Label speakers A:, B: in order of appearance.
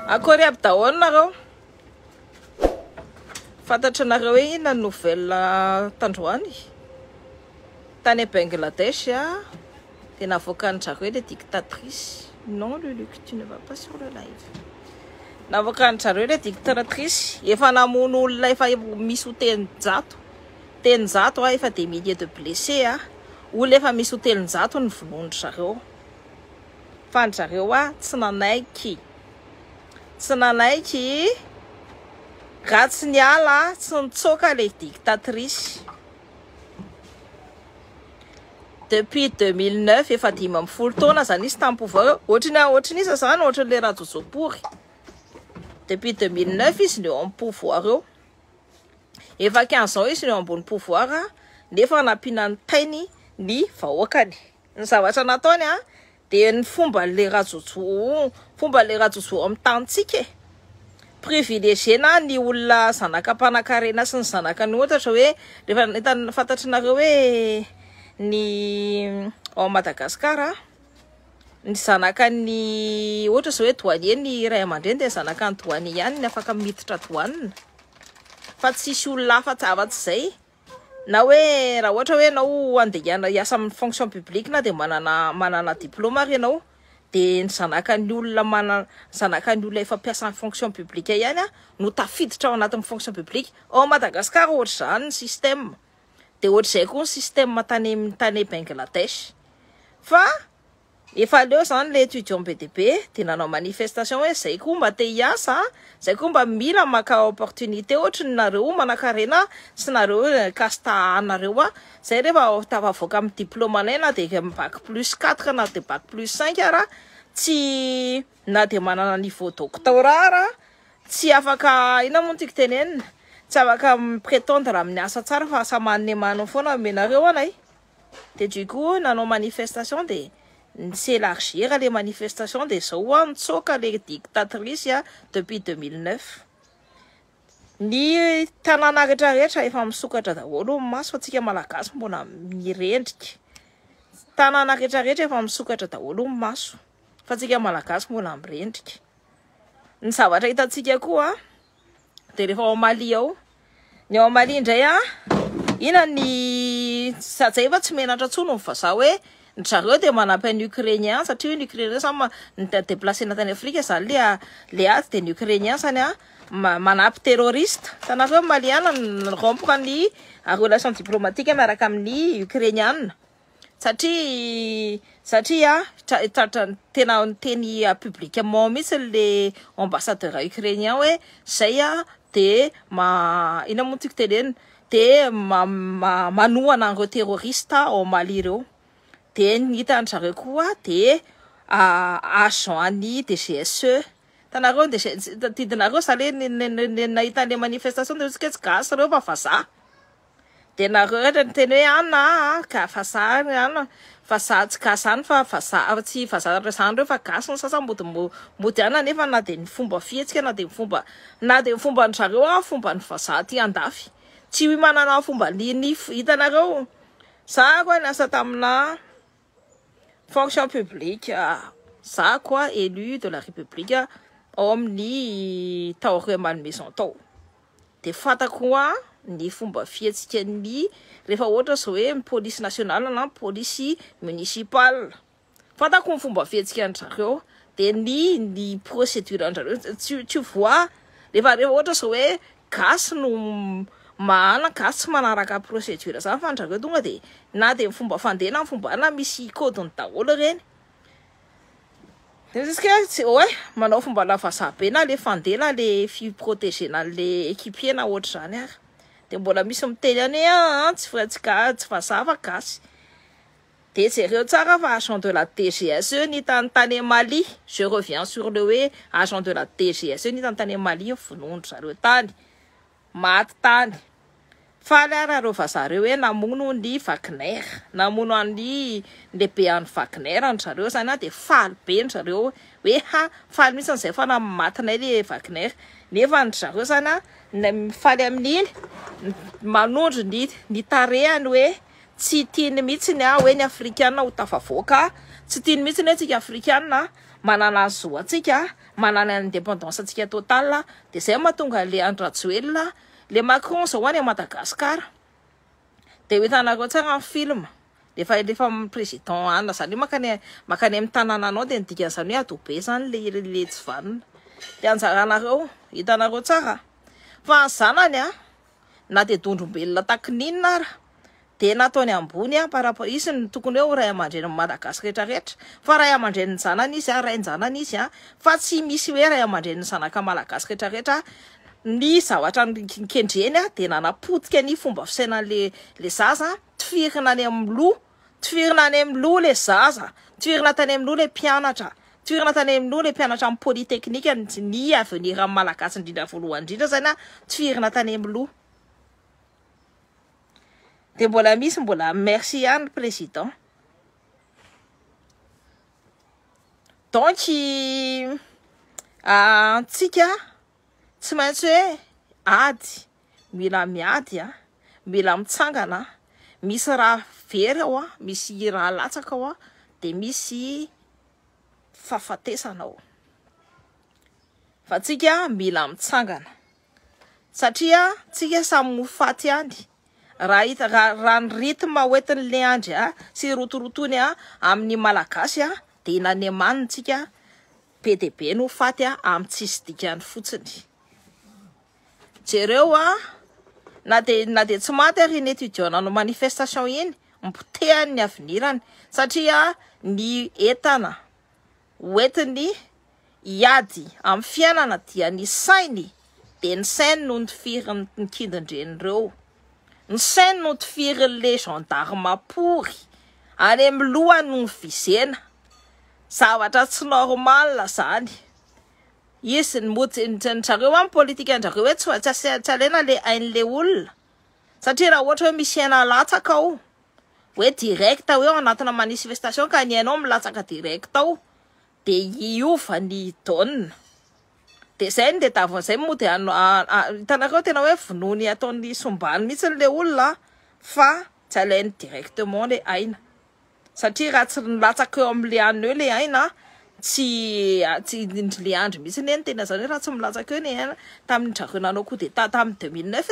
A: Akory aby daholo nareo. Fantatra nareo hoe inona nouvelle tandroany tany Bangladesh dia navoakan'dry zareo le dictatrice. Non Luluc, tu ne vas pas sur le live. Navoakan'dry zareo le dictatrice efa namono olona efa misy ho telonjato efa des milliers de blessés olona efa misy ho telonjato ny vonoandry zareo. Fa ny zareo tsy nanaiky raha tsy niala tsy nitsoaka le dictatrice. Depuis 2009 efa 15 taona zany izy tamin'ny pouvoir. Ohatrin'iza zany ohatrin'le Rajotsopory. Depuis 2009 izy no amin'ny pouvoir eo. Efa 15 ans izy no ambony pouvoir nefa nampiana ny tainy ny vahoakany. Ny zavatra nataony dia ny fomba le Rajotso amin'ny tantsika privilégiena ny olona zanakam-panan-karena sy ny zanakany ohatra hoe rehefa fantatrinareo hoe ny ao Madagasikara ny zanakany ohatra zao hoe douanier ny ray aman-dreny dia zanakany douanier ihany ny afaka miditra douane fa tsisy olona hafa afa-tsy zay. Na hoe raha ohatra hoe ianao andeha hiasa amin'ny fonction publique na dia manana diplôme ary ianao dia ny zanakany olona efa mpiasa amin'ny fonction publique ihany no tafiditra ao anatin'ny fonction publique. Ao Madagasikara ohatra zany ny système. Dia ohatr'izay koa ny système tany Bangladesh. Fa efa leo zany le étudiant BDP dia nanao manifestation hoe zay koa mba te hiasa, zay koa mba mila maka opportunité ohatrany nareo manan-karena sy nareo casta anareo zay rehefa tafavoaka amin'ny diplôme anay na dia bac plus 4 na dia bac plus 5 ara tsy na dia manana niveau doctorat tsy afaka ina moa tiako tenenina tsy afaka prétendre amin'ny asa tsara fa asa manne foana menareo anay. Dia du coup nanao manifestation dia s'élargir les manifestations des zao nitsoaka le dictatrice depuis 2009. Ny tanàna rehetrarehetra efa misokatra daholo maso fa tsika malagasy mbona mirendrika. Tanàna rehetrarehetra efa misokatra daholo maso fa tsika malagasy mbona mirendrika. Ny zavatra hitantsika koa dia rehefa ao Mali ao. Ny ao Mali indray ina ny zay efa tsy menatra tsony ny vazaha hoe ny zareo dia manampy ny Ukrainien satria ny Ukrainien samy déplacé tany Afrika zany le ady dia ny Ukrainien zany manampy terroriste. Tanareo Maliana rompre ny relation diplomatique miaraka amin'ny Ukrainiana satria tena teny publiquement mitsy le ambassadeur ukrainien hoe zay dia ina moa tiako tenenina dia manohana an'ireo terroriste ao Mali ireo. Dia ny hitan'ny zareo koa dia agent ny DGSE. Tanareo tidinareo sa le nahitan'le manifestation dia otsika tsy gasy reo fa vazaha. Dia nareo rehetra ny teny hoe ana ka vazaha tsy gasy zany fa vazaha tsy vazaha zany reo fa gasy ny sasany mody ana nefa na dia ny fomba fihetsika na dia ny fomba ny zareo fomba ny vazaha ty andafy tsy manana fomba ny hitanareo. Za koa niasa tamina fonction publique, ça quoi élu de la République ao amin'ny tao roa Malmaison tao. Dia fantako ny fomba fihetsika ny rehefa ohatra zao hoe police nationale na police municipale. Fantako ny fomba fihetsika ny zareo dia ny procédure ny zareo tu vois rehefa ohatra zao hoe gasy no gasy tsy manaraka procédure zany fa ny zareo tonga dia na dia fomba fandehana fomba misy codiny daholo reny. Dia manao fomba lavasaha be na le fandehana le fiprotégena le équipier na ohatra zany ary. Dia mbola misy miteny any tsy vazaha fa gasy. Dia jereo tsara fa agent de la DGSE ny tany Mali. Je reviens sur le hoe agent de la DGSE ny tany Mali vonoandry zareo tany maty tany. Faly ary reo vazareo hoe namono ny Wagner, namono ny lehibean'ny Wagner ny zareo zany dia faly be ny zareo hoe faly mihitsy an'izay fa namatinay le Wagner. Nefa ny zareo zany faly amin'iny manondro ny tarehany hoe tsy tiany mihitsy hoe ny Afrikana ho tafavoaka, tsy tiany mihitsy hoe tsika Afrikana manana zo atsika manana indépendance antsika total de zay mahatonga le Andry Rajoelina le Macron zao any Madagascar de hitanareo tsara amin'ny film lefa président ana zany makany amin'ny tanànanao de ndika zany hoe adobe zany le tsy vanina de anjaranareo hitanareo tsara fa zanany na de dondrombelona takininina ara de nataony ambony par rapport izy ny tokony hoe ray aman-dreny Madagascar rehetra fa ray aman-dreny zanany izy rain-janany izy fa tsy misy hoe ray aman-dreny zanaka Malagasy rehetra ny zavatra nkendreny de nanapotika ny fomba fisainan'le zaza tifirina any amin'ny loha tifirina any amin'ny loha le zaza tifirina tany amin'ny loha le mpianatra tifirina tany amin'ny loha le mpianatra amin'ny polytechnique ny avenir amin'ny Malagasy indrindra voalohany indrindra zany tifirina tany amin'ny loha de mbola misy mbola merci ihany président donc tsika tsy maintsy hoe ady mila miady mila mitsangana misy raha very ao misy raha latsaka ao de misy fahafatesana ao fa tsika mila mitsangana satria tsika samy mofaty ihany raha ny rythme hoentin'le andry sy rotorotony amin'ny Malagasy de inaniamaniny tsika be de be no faty amin'ny tsisy dikany fotsiny jereo na de tsy maty ary ny étudiant nanao manifestation iny mpotehany ny avenirany satria ny entana hoentiny iady amin'ny fiainana dia ny sainy de ny sainy no tifiriny ny kidindrenireo ny sainy no tifirin'le gendarme pory any amin'ny lohany no vizena zavatra tsy normal zany izy ny zareo amin'ny politika anjareo hoe tsy alena le ain'le olona satria raha ohatra hoe misy aina latsaka ao hoe direct hoe anatina manifestation ka ny ainao milatsaka direct ao de iova ny donne de zay de davon'izay moa de hitanareo tena hoe vonony ataony sombany mihitsy le olona fa tsy alainy directement le aina satria raha tsy nilatsaka eo amin'le anina eo le aina tsy le andro mihitsy ny tena zany raha tsy milatsaka eo ny aina tamin'ny jareo nanao coup d'état tamin'ny 2009